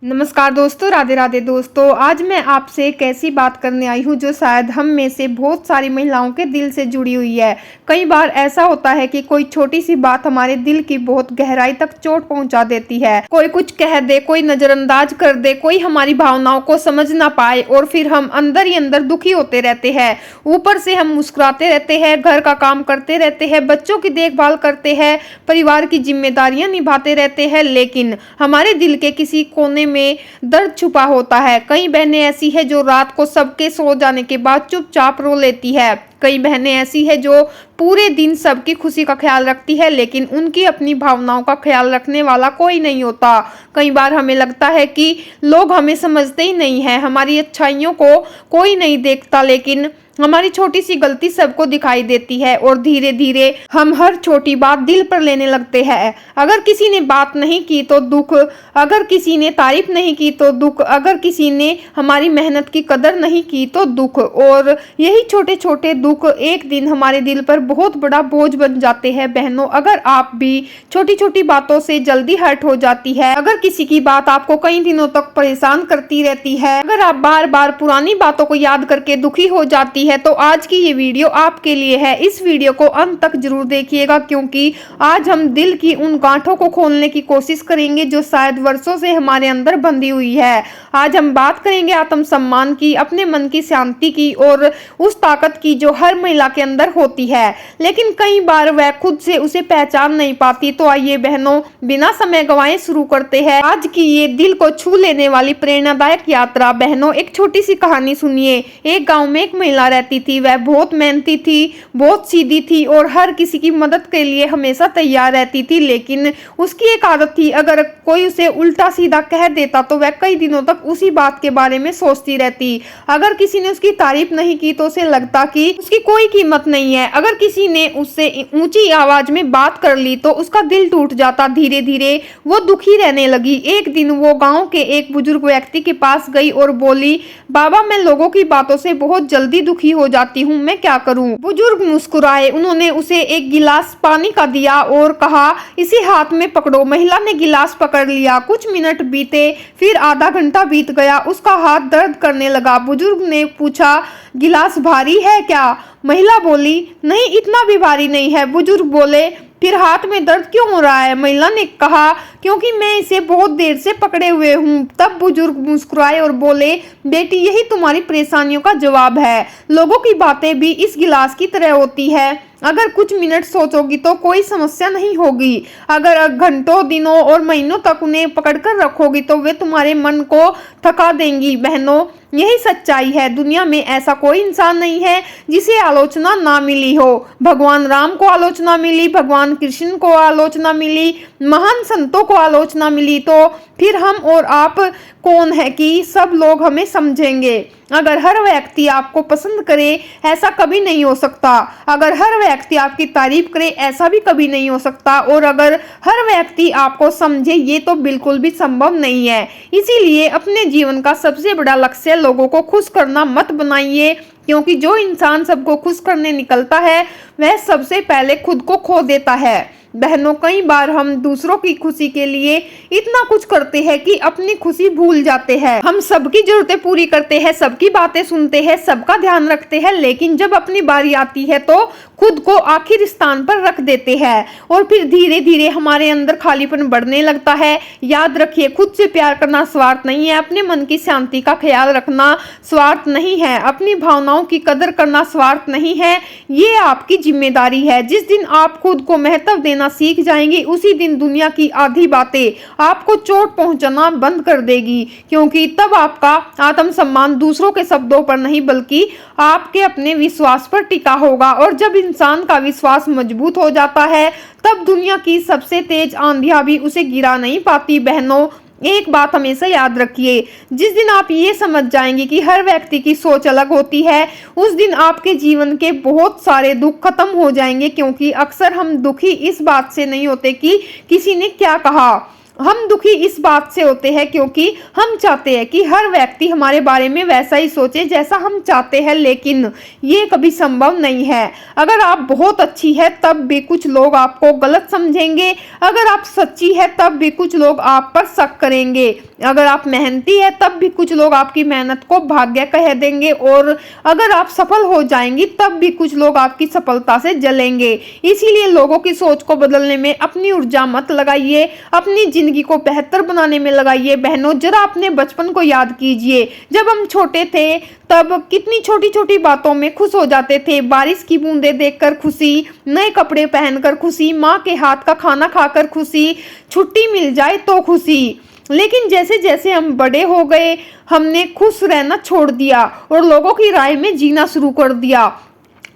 नमस्कार दोस्तों, राधे राधे दोस्तों। आज मैं आपसे एक ऐसी बात करने आई हूँ जो शायद हम में से बहुत सारी महिलाओं के दिल से जुड़ी हुई है। कई बार ऐसा होता है कि कोई छोटी सी बात हमारे दिल की बहुत गहराई तक चोट पहुंचा देती है। कोई कुछ कह दे, कोई नजरअंदाज कर दे, कोई हमारी भावनाओं को समझ ना पाए और फिर हम अंदर ही अंदर दुखी होते रहते हैं। ऊपर से हम मुस्कुराते रहते हैं, घर का काम करते रहते हैं, बच्चों की देखभाल करते हैं, परिवार की जिम्मेदारियां निभाते रहते हैं, लेकिन हमारे दिल के किसी कोने में दर्द छुपा होता है। कई बहनें ऐसी है जो रात को सबके सो जाने के बाद चुपचाप रो लेती है। कई बहनें ऐसी है जो पूरे दिन सबकी खुशी का ख्याल रखती है, लेकिन उनकी अपनी भावनाओं का ख्याल रखने वाला कोई नहीं होता। कई बार हमें लगता है कि लोग हमें समझते ही नहीं है, हमारी अच्छाइयों को कोई नहीं देखता, लेकिन हमारी छोटी सी गलती सबको दिखाई देती है और धीरे धीरे हम हर छोटी बात दिल पर लेने लगते हैं। अगर किसी ने बात नहीं की तो दुख, अगर किसी ने तारीफ नहीं की तो दुख, अगर किसी ने हमारी मेहनत की कदर नहीं की तो दुख। और यही छोटे छोटे दुख एक दिन हमारे दिल पर बहुत बड़ा बोझ बन जाते हैं। बहनों, अगर आप भी छोटी छोटी बातों से जल्दी हर्ट हो जाती है, अगर किसी की बात आपको कई दिनों तक परेशान करती रहती है, अगर आप बार बार पुरानी बातों को याद करके दुखी हो जाती है, तो आज की ये वीडियो आपके लिए है। इस वीडियो को अंत तक जरूर देखिएगा, क्योंकि आज हम दिल की उन गांठों को खोलने की कोशिश करेंगे जो शायद वर्षों से हमारे अंदर बंधी हुई है। आज हम बात करेंगे आत्मसम्मान की, अपने मन की शांति की और उस ताकत की जो हर महिला के अंदर होती है, लेकिन कई बार वह खुद से उसे पहचान नहीं पाती। तो आइए बहनों, बिना समय गंवाए शुरू करते हैं आज की ये दिल को छू लेने वाली प्रेरणादायक यात्रा। बहनों, एक छोटी सी कहानी सुनिए। एक गांव में एक महिला रहती थी। वह बहुत मेहनती थी, बहुत सीधी थी और हर किसी की मदद के लिए हमेशा तैयार रहती थी, लेकिन उसकी एक आदत थी, अगर कोई उसे उल्टा सीधा कह देता तो वह कई दिनों तक उसी बात के बारे में सोचती रहती। अगर किसी ने उसकी तारीफ नहीं की तो उसे लगता कि उसकी कोई कीमत नहीं है। अगर किसी ने उससे ऊंची आवाज में बात कर ली तो उसका दिल टूट जाता। धीरे धीरे वो दुखी रहने लगी। एक दिन वो गांव के एक बुजुर्ग व्यक्ति के पास गई और बोली, बाबा, मैं लोगों की बातों से बहुत जल्दी दुखी हो जाती हूँ, मैं क्या करूँ? बुजुर्ग मुस्कुराए। उन्होंने उसे एक गिलास पानी का दिया और कहा, इसे हाथ में पकड़ो। महिला ने गिलास पकड़ लिया। कुछ मिनट बीते, फिर आधा घंटा बीत गया। उसका हाथ दर्द करने लगा। बुजुर्ग ने पूछा, गिलास भारी है क्या? महिला बोली, नहीं, इतना भी भारी नहीं है। बुजुर्ग बोले, फिर हाथ में दर्द क्यों हो रहा है? महिला ने कहा, क्योंकि मैं इसे बहुत देर से पकड़े हुए हूँ। तब बुजुर्ग मुस्कुराए और बोले, बेटी, यही तुम्हारी परेशानियों का जवाब है। लोगों की बातें भी इस गिलास की तरह होती है। अगर कुछ मिनट सोचोगी तो कोई समस्या नहीं होगी। अगर घंटों, दिनों और महीनों तक उन्हें पकड़कर रखोगी तो वे तुम्हारे मन को थका देंगी। बहनों, यही सच्चाई है। दुनिया में ऐसा कोई इंसान नहीं है जिसे आलोचना ना मिली हो। भगवान राम को आलोचना मिली, भगवान कृष्ण को आलोचना मिली, महान संतों को आलोचना मिली, तो फिर हम और आप कौन है कि सब लोग हमें समझेंगे? अगर हर व्यक्ति आपको पसंद करे, ऐसा कभी नहीं हो सकता। अगर हर व्यक्ति आपकी तारीफ करे, ऐसा भी कभी नहीं हो सकता। और अगर हर व्यक्ति आपको समझे, ये तो बिल्कुल भी संभव नहीं है। इसीलिए अपने जीवन का सबसे बड़ा लक्ष्य लोगों को खुश करना मत बनाइए, क्योंकि जो इंसान सबको खुश करने निकलता है वह सबसे पहले खुद को खो देता है। बहनों, कई बार हम दूसरों की खुशी के लिए इतना कुछ करते हैं कि अपनी खुशी भूल जाते हैं। हम सबकी जरूरतें पूरी करते हैं, सबकी बातें सुनते हैं, सबका ध्यान रखते हैं, लेकिन जब अपनी बारी आती है तो खुद को आखिर स्थान पर रख देते हैं और फिर धीरे धीरे हमारे अंदर खालीपन बढ़ने लगता है। याद रखिए, खुद से प्यार करना स्वार्थ नहीं है, अपने मन की शांति का ख्याल रखना स्वार्थ नहीं है, अपनी भावनाओं की कदर करना स्वार्थ नहीं है। ये आपकी जिम्मेदारी है। जिस दिन आप खुद को महत्व देना सीख जाएंगी, उसी दिन दुनिया की आधी बातें आपको चोट पहुंचाना बंद कर देगी, क्योंकि तब आपका आत्मसम्मान दूसरों के शब्दों पर नहीं बल्कि आपके अपने विश्वास पर टिका होगा। और जब इंसान का विश्वास मजबूत हो जाता है, तब दुनिया की सबसे तेज आंधियां भी उसे गिरा नहीं पाती। बहनों, एक बात हमेशा याद रखिए, जिस दिन आप ये समझ जाएंगे कि हर व्यक्ति की सोच अलग होती है, उस दिन आपके जीवन के बहुत सारे दुख खत्म हो जाएंगे। क्योंकि अक्सर हम दुखी इस बात से नहीं होते कि किसी ने क्या कहा, हम दुखी इस बात से होते हैं क्योंकि हम चाहते हैं कि हर व्यक्ति हमारे बारे में वैसा ही सोचे जैसा हम चाहते हैं, लेकिन ये कभी संभव नहीं है। अगर आप बहुत अच्छी है तब भी कुछ लोग आपको गलत समझेंगे, अगर आप सच्ची है तब भी कुछ लोग आप पर शक करेंगे, अगर आप मेहनती है तब भी कुछ लोग आपकी मेहनत को भाग्य कह देंगे, और अगर आप सफल हो जाएंगी तब भी कुछ लोग आपकी सफलता से जलेंगे। इसीलिए लोगों की सोच को बदलने में अपनी ऊर्जा मत लगाइए, अपनी जिंदगी को बेहतर बनाने में लगाइए। बहनों, जरा अपने बचपन को याद कीजिए। जब हम छोटे थे तब कितनी छोटी छोटी बातों में खुश हो जाते थे। बारिश की बूंदें देखकर खुशी, नए कपड़े पहनकर खुशी, माँ के हाथ का खाना खाकर खुशी, छुट्टी मिल जाए तो खुशी। लेकिन जैसे जैसे हम बड़े हो गए हमने खुश रहना छोड़ दिया और लोगों की राय में जीना शुरू कर दिया।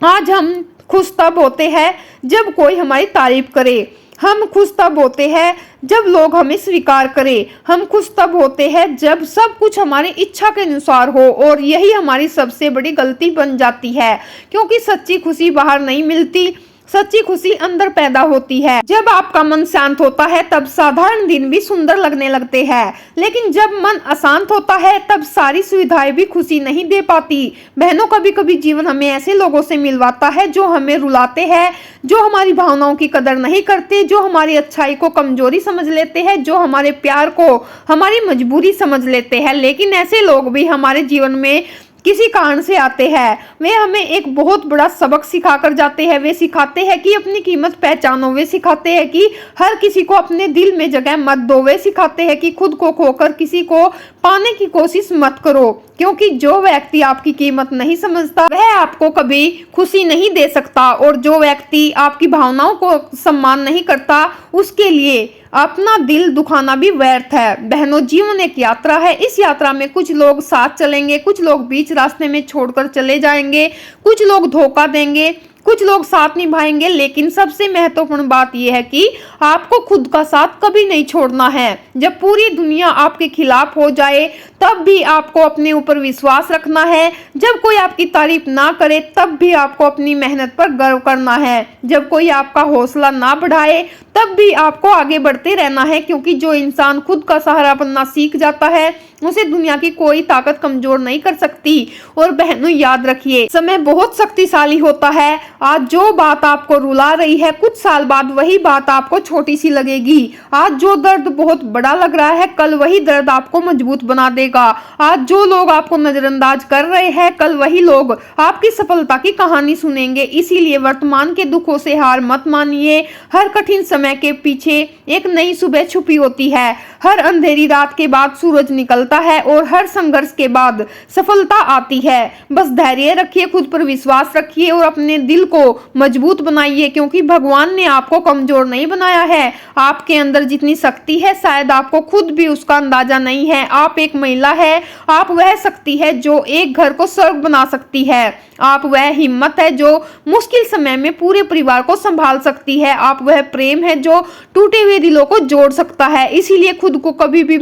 आज हम खुश तब होते हैं जब कोई हमारी तारीफ करे, हम खुश तब होते हैं जब लोग हमें स्वीकार करें, हम खुश तब होते हैं जब सब कुछ हमारी इच्छा के अनुसार हो, और यही हमारी सबसे बड़ी गलती बन जाती है क्योंकि सच्ची खुशी बाहर नहीं मिलती, सच्ची खुशी अंदर पैदा होती है। जब आपका मन शांत होता है तब साधारण दिन भी सुंदर लगने लगते हैं, लेकिन जब मन अशांत होता है तब सारी सुविधाएं भी खुशी नहीं दे पाती। बहनों, कभी कभी जीवन हमें ऐसे लोगों से मिलवाता है जो हमें रुलाते हैं, जो हमारी भावनाओं की कदर नहीं करते, जो हमारी अच्छाई को कमजोरी समझ लेते हैं, जो हमारे प्यार को हमारी मजबूरी समझ लेते हैं। लेकिन ऐसे लोग भी हमारे जीवन में किसी कारण से आते हैं। वे हमें एक बहुत बड़ा सबक सिखा कर जाते हैं। वे सिखाते हैं कि अपनी कीमत पहचानो, वे सिखाते हैं कि हर किसी को अपने दिल में जगह मत दो, वे सिखाते हैं कि खुद को खोकर किसी को पाने की कोशिश मत करो, क्योंकि जो व्यक्ति आपकी कीमत नहीं समझता वह आपको कभी खुशी नहीं दे सकता, और जो व्यक्ति आपकी भावनाओं को सम्मान नहीं करता उसके लिए अपना दिल दुखाना भी व्यर्थ है। बहनों, जीवन एक यात्रा है। इस यात्रा में कुछ लोग साथ चलेंगे, कुछ लोग बीच रास्ते में छोड़कर चले जाएंगे, कुछ लोग धोखा देंगे, कुछ लोग साथ निभाएंगे, लेकिन सबसे महत्वपूर्ण बात यह है कि आपको खुद का साथ कभी नहीं छोड़ना है। जब पूरी दुनिया आपके खिलाफ हो जाए तब भी आपको अपने ऊपर विश्वास रखना है। जब कोई आपकी तारीफ ना करे तब भी आपको अपनी मेहनत पर गर्व करना है। जब कोई आपका हौसला ना बढ़ाए तब भी आपको आगे बढ़ते रहना है, क्योंकि जो इंसान खुद का सहारा बनना सीख जाता है उसे दुनिया की कोई ताकत कमजोर नहीं कर सकती। और बहनों, याद रखिए, समय बहुत शक्तिशाली होता है। आज जो बात आपको रुला रही है कुछ साल बाद वही बात आपको छोटी सी लगेगी। आज जो दर्द बहुत बड़ा लग रहा है कल वही दर्द आपको मजबूत बना देगा। आज जो लोग आपको नजरअंदाज कर रहे हैं कल वही लोग आपकी सफलता की कहानी सुनेंगे। इसीलिए वर्तमान के दुखों से हार मत मानिए। हर कठिन समय के पीछे एक नई सुबह छुपी होती है। हर अंधेरी रात के बाद सूरज निकलता है और हर संघर्ष के बाद सफलता आती है। बस धैर्य रखिए, खुद पर विश्वास रखिए और अपने दिल को मजबूत बनाइए, क्योंकि भगवान ने आपको कमजोर नहीं बनाया है। आपके अंदर जितनी शक्ति है शायद आपको खुद भी उसका अंदाजा नहीं है। आप एक महिला है, आप वह शक्ति है जो एक घर को स्वर्ग बना सकती है। आप वह हिम्मत है जो मुश्किल समय में पूरे परिवार को संभाल सकती है। आप वह प्रेम है जो टूटे हुए दिलों को जोड़ सकता है। इसीलिए खुद को कभी भी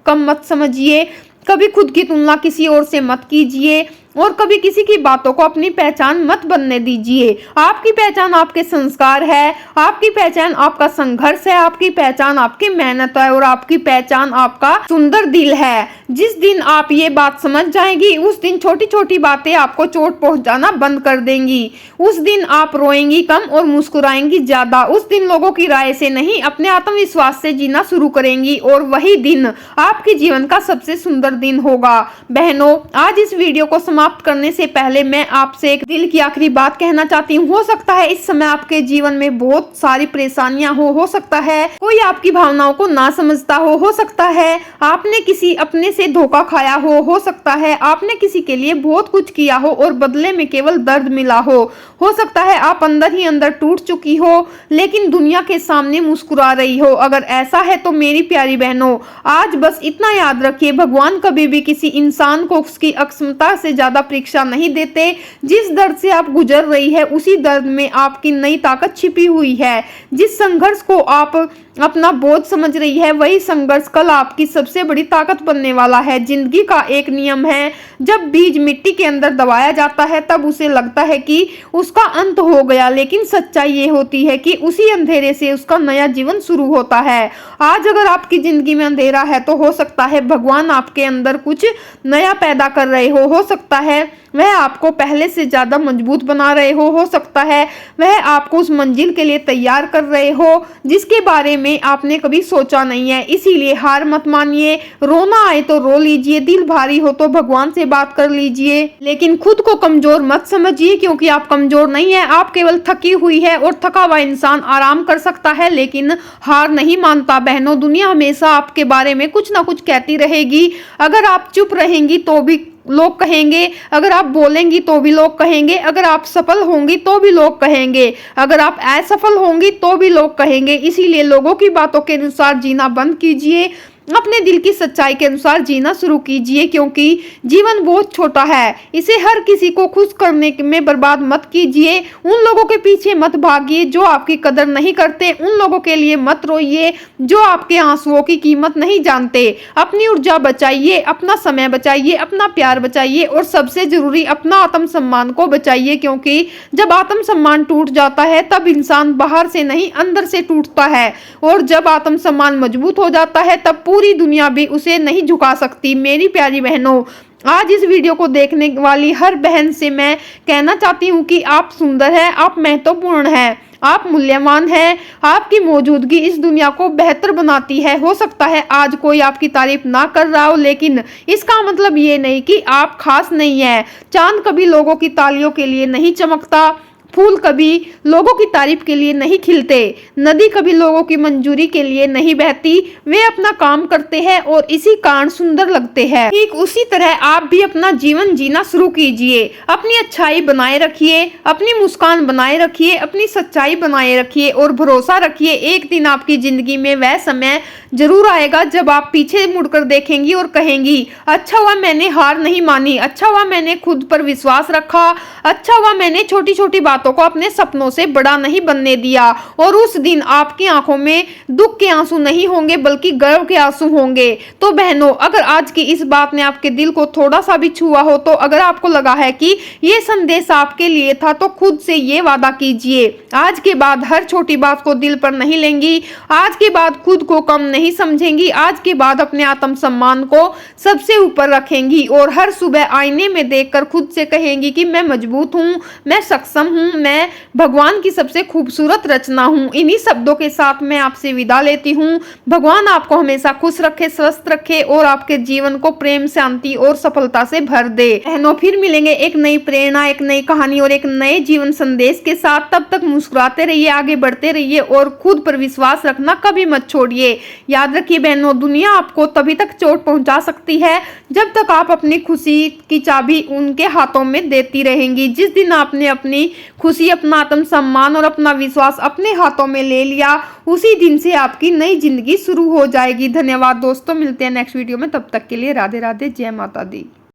कम मत समझिए, कभी खुद की तुलना किसी और से मत कीजिए और कभी किसी की बातों को अपनी पहचान मत बनने दीजिए। आपकी पहचान आपके संस्कार है, आपकी पहचान आपका संघर्ष है, आपकी पहचान आपकी मेहनत है और आपकी पहचान आपका सुंदर दिल है। जिस दिन आप ये बात समझ जाएंगी उस दिन छोटी छोटी बातें आपको चोट पहुंचाना बंद कर देंगी। उस दिन आप रोएंगी कम और मुस्कुराएंगी ज्यादा। उस दिन लोगों की राय से नहीं अपने आत्मविश्वास से जीना शुरू करेंगी और वही दिन आपके जीवन का सबसे सुंदर दिन होगा। बहनों, आज इस वीडियो को समाप्त करने से पहले मैं आपसे एक दिल की आखिरी बात कहना चाहती हूँ। हो सकता है इस समय आपके जीवन में बहुत सारी परेशानियां हो सकता है कोई आपकी भावनाओं को ना समझता हो सकता है आपने किसी अपने से धोखा खाया हो सकता है आपने किसी के लिए बहुत कुछ किया हो और बदले में केवल दर्द मिला हो सकता है आप अंदर ही अंदर टूट चुकी हो लेकिन दुनिया के सामने मुस्कुरा रही हो। अगर ऐसा है तो मेरी प्यारी बहनों, आज बस इतना याद रखिए, भगवान कभी भी किसी इंसान को उसकी अक्षमता से ज्यादा परीक्षा नहीं देते। जिस दर्द से आप गुजर रही है उसी दर्द में आपकी नई ताकत छिपी हुई है। जिस संघर्ष को आप अपना बोझ समझ रही है, वही संघर्ष कल आपकी सबसे बड़ी ताकत बनने वाला है। जिंदगी का एक नियम है, जब बीज मिट्टी के अंदर दबाया जाता है तब उसे लगता है कि उसका अंत हो गया, लेकिन सच्चाई ये होती है कि उसी अंधेरे से उसका नया जीवन शुरू होता है। आज अगर आपकी जिंदगी में अंधेरा है तो हो सकता है भगवान आपके अंदर कुछ नया पैदा कर रहे हो सकता है वह आपको पहले से ज्यादा मजबूत बना रहे हो सकता है वह आपको उस मंजिल के लिए तैयार कर रहे हो जिसके बारे में आपने कभी सोचा नहीं है। इसीलिए हार मत मानिए, रोना आए तो रो लीजिए, दिल भारी हो तो भगवान से बात कर लीजिए, लेकिन खुद को कमजोर मत समझिए, क्योंकि आप कमजोर नहीं है, आप केवल थकी हुई है और थका हुआ इंसान आराम कर सकता है लेकिन हार नहीं मानता। बहनों, दुनिया हमेशा आपके बारे में कुछ ना कुछ कहती रहेगी। अगर आप चुप रहेंगी तो भी लोग कहेंगे, अगर आप बोलेंगी तो भी लोग कहेंगे, अगर आप सफल होंगी तो भी लोग कहेंगे, अगर आप असफल होंगी तो भी लोग कहेंगे। इसीलिए लोगों की बातों के अनुसार जीना बंद कीजिए, अपने दिल की सच्चाई के अनुसार जीना शुरू कीजिए, क्योंकि जीवन बहुत छोटा है, इसे हर किसी को खुश करने में बर्बाद मत कीजिए। उन लोगों के पीछे मत भागिए जो आपकी कदर नहीं करते, उन लोगों के लिए मत रोइए जो आपके आंसुओं की कीमत नहीं जानते। अपनी ऊर्जा बचाइए, अपना समय बचाइए, अपना प्यार बचाइए और सबसे जरूरी अपना आत्मसम्मान को बचाइए, क्योंकि जब आत्मसम्मान टूट जाता है तब इंसान बाहर से नहीं अंदर से टूटता है, और जब आत्मसम्मान मजबूत हो जाता है तब पूरी दुनिया भी उसे नहीं झुका सकती। मेरी प्यारी बहनों, आज इस वीडियो को देखने वाली हर बहन से मैं कहना चाहती हूँ कि आप सुंदर हैं, आप महत्वपूर्ण हैं, आप मूल्यवान हैं, आपकी मौजूदगी इस दुनिया को बेहतर बनाती है। हो सकता है आज कोई आपकी तारीफ ना कर रहा हो, लेकिन इसका मतलब ये नहीं कि आप खास नहीं है। चांद कभी लोगों की तालियों के लिए नहीं चमकता, फूल कभी लोगों की तारीफ के लिए नहीं खिलते, नदी कभी लोगों की मंजूरी के लिए नहीं बहती, वे अपना काम करते हैं और इसी कारण सुंदर लगते हैं। ठीक उसी तरह आप भी अपना जीवन जीना शुरू कीजिए, अपनी अच्छाई बनाए रखिए, अपनी मुस्कान बनाए रखिए, अपनी सच्चाई बनाए रखिए और भरोसा रखिए एक दिन आपकी जिंदगी में वह समय जरूर आएगा जब आप पीछे मुड़कर देखेंगी और कहेंगी, अच्छा हुआ मैंने हार नहीं मानी, अच्छा हुआ मैंने खुद पर विश्वास रखा, अच्छा हुआ मैंने छोटी छोटी बातों को अपने सपनों से बड़ा नहीं बनने दिया। और उस दिन आपकी आंखों में दुख के आंसू नहीं होंगे बल्कि गर्व के आंसू होंगे। तो बहनों, अगर आज की इस बात ने आपके दिल को थोड़ा सा भी छुआ हो, तो अगर आपको लगा है कि ये संदेश आपके लिए था, तो खुद से ये वादा कीजिए, आज के बाद हर छोटी बात को दिल पर नहीं लेंगी, आज के बाद खुद को कम नहीं समझेंगी, आज के बाद अपने आत्मसम्मान को सबसे ऊपर रखेंगी और हर सुबह आईने में देखकर खुद से कहेंगी कि मैं मजबूत हूँ, मैं सक्षम हूँ, मैं भगवान की सबसे खूबसूरत रचना हूँ। इन्हीं शब्दों के साथ मैं आपसे विदा लेती हूँ। भगवान आपको हमेशा खुश रखे, स्वस्थ रखे और आपके जीवन को प्रेम, शांति और सफलता से भर दे। बहनों, फिर मिलेंगे एक नई प्रेरणा, एक नई कहानी और एक नए जीवन संदेश के साथ। तब तक मुस्कुराते रहिए, आगे बढ़ते रहिए और खुद पर विश्वास रखना कभी मत छोड़िए। याद रखिए बहनों, दुनिया आपको तभी तक चोट पहुंचा सकती है जब तक आप अपनी खुशी की चाबी उनके हाथों में देती रहेंगी। जिस दिन आपने अपनी खुशी, अपना आत्मसम्मान और अपना विश्वास अपने हाथों में ले लिया, उसी दिन से आपकी नई जिंदगी शुरू हो जाएगी। धन्यवाद दोस्तों, मिलते हैं नेक्स्ट वीडियो में, तब तक के लिए राधे राधे, जय माता दी।